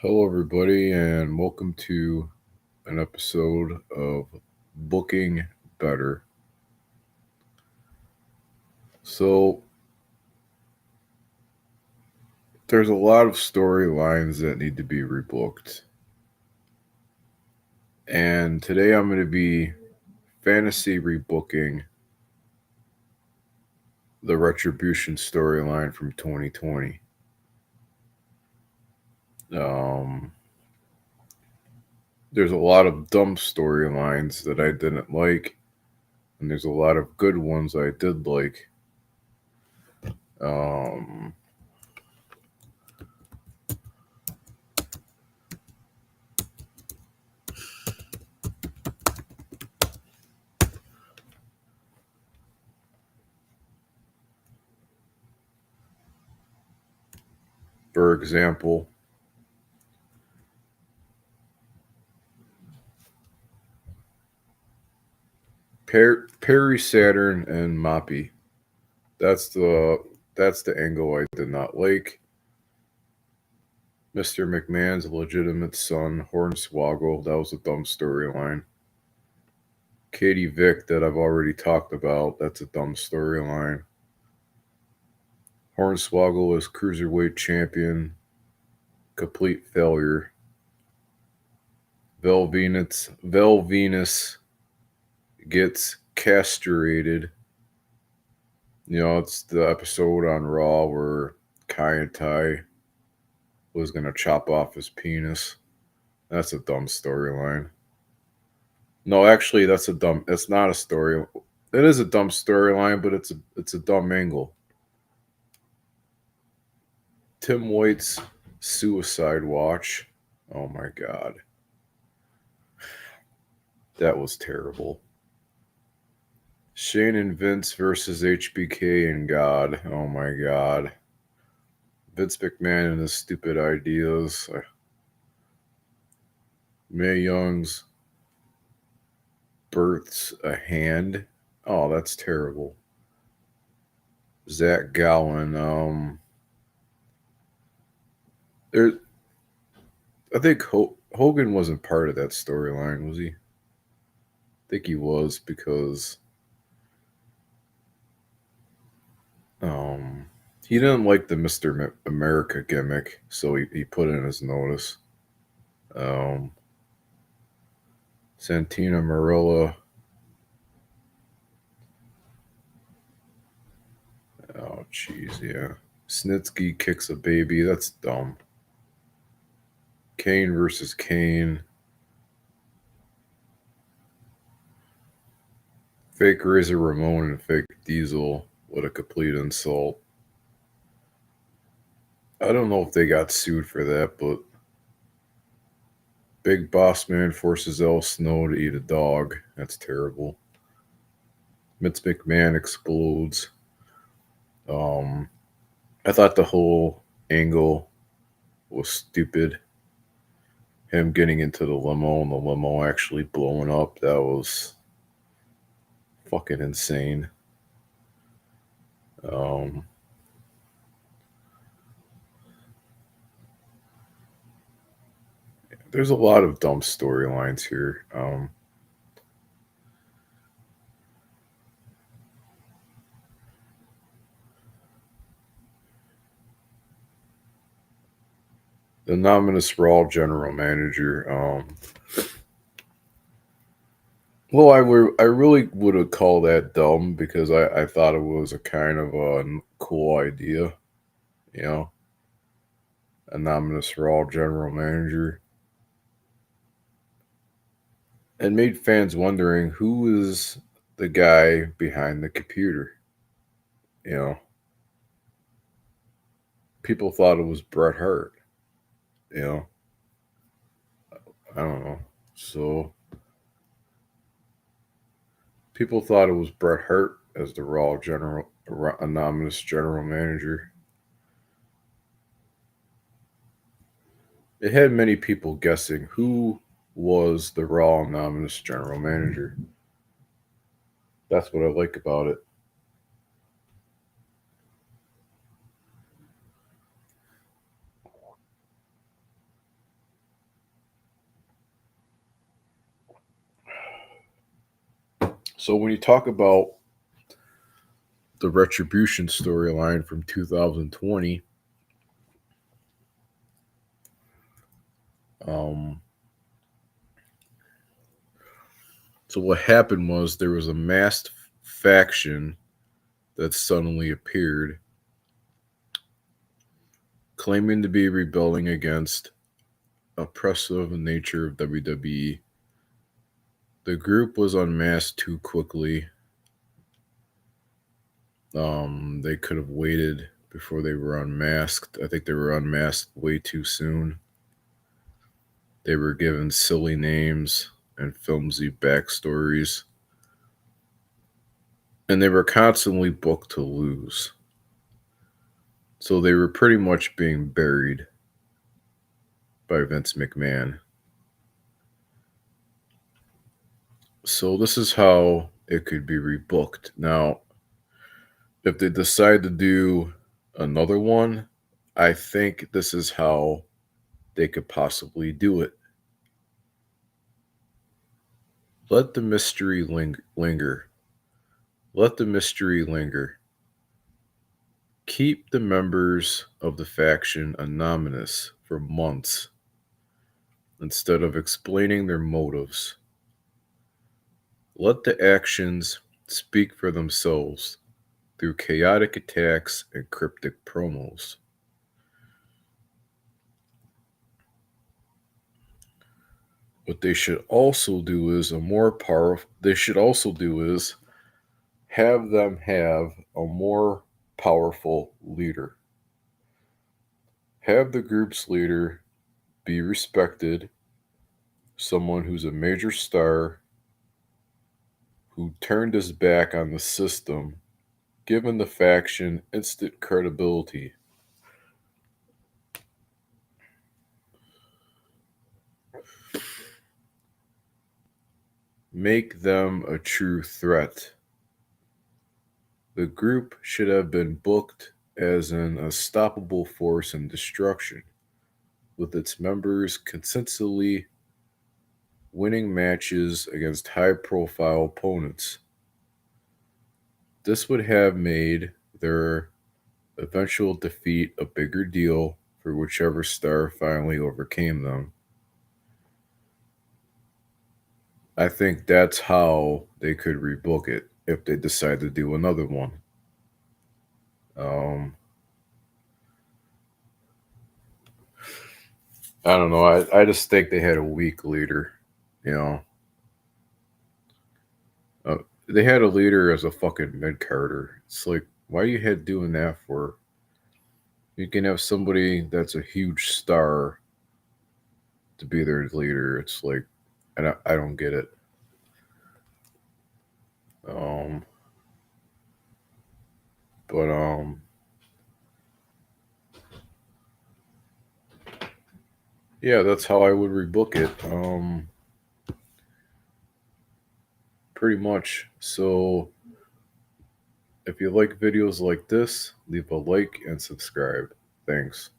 Hello, everybody, and welcome to an episode of Booking Better. So, there's a lot of storylines that need to be rebooked, and today I'm going to be fantasy rebooking the Retribution storyline from 2020. Um, there's a lot of dumb storylines that I didn't like, and there's a lot of good ones I did like. Um, for example, Perry Saturn and Moppy. That's the that's the angle I did not like. Mr. McMahon's legitimate son, Hornswoggle, that was a dumb storyline. Katie Vick, that I've already talked about, that's a dumb storyline. Hornswoggle is cruiserweight champion, complete failure. Vel Venus gets castrated. It's the episode on Raw where Kai and Tai was gonna chop off his penis. That's a dumb storyline. No, actually, that's a dumb. It's not a story. It is a dumb storyline, but it's a dumb angle. Tim White's suicide watch. Oh my god, that was terrible. Shane and Vince versus HBK and God. Oh my god, Vince McMahon and his stupid ideas. Mae Young's births a hand. Oh, that's terrible. Zach Gowen. There. I think Hogan wasn't part of that storyline, was he? I think he was because um, he didn't like the Mr. America gimmick, so he put in his notice. Um, Santina Marella. Oh, jeez, yeah. Snitsky kicks a baby. That's dumb. Kane versus Kane. Fake Razor Ramon and fake Diesel. What a complete insult. I don't know if they got sued for that, but Big Boss Man forces El Snow to eat a dog. That's terrible. Vince McMahon explodes. Um, I thought the whole angle was stupid. Him getting into the limo and the limo actually blowing up. That was fucking insane. Um, there's a lot of dumb storylines here. The Nominous Raw general manager. Well, I really would have called that dumb because I thought it was a kind of a cool idea, you know, a Nominous Raw general manager. It made fans wondering who is the guy behind the computer. You know, people thought it was Bret Hart. You know, I don't know. So people thought it was Bret Hart as the anonymous general manager. It had many people guessing who was the Raw anonymous general manager. That's what I like about it. So when you talk about the Retribution storyline from 2020, um, so what happened was there was a masked faction that suddenly appeared, claiming to be rebelling against oppressive nature of WWE. The group was unmasked too quickly. They could have waited before they were unmasked. I think they were unmasked way too soon. They were given silly names and flimsy backstories. And they were constantly booked to lose. So they were pretty much being buried by Vince McMahon. So this is how it could be rebooked. Now, if they decide to do another one, I think this is how they could possibly do it. Let the mystery linger. Let the mystery linger. Keep the members of the faction anonymous for months instead of explaining their motives. Let the actions speak for themselves through chaotic attacks and cryptic promos. What they should also do is have them have a more powerful leader. Have the group's leader be respected, someone who's a major star, who turned his back on the system, giving the faction instant credibility. Make them a true threat. The group should have been booked as an unstoppable force in destruction, with its members consistently winning matches against high profile opponents. This would have made their eventual defeat a bigger deal for whichever star finally overcame them. I think that's how they could rebook it if they decide to do another one. Um, I don't know. I just think they had a weak leader. You know, they had a leader as a fucking mid carder. It's like, why are you head doing that for? You can have somebody that's a huge star to be their leader. It's like, I don't get it. Um, but yeah, that's how I would rebook it. Pretty much. So if you like videos like this, leave a like and subscribe. Thanks.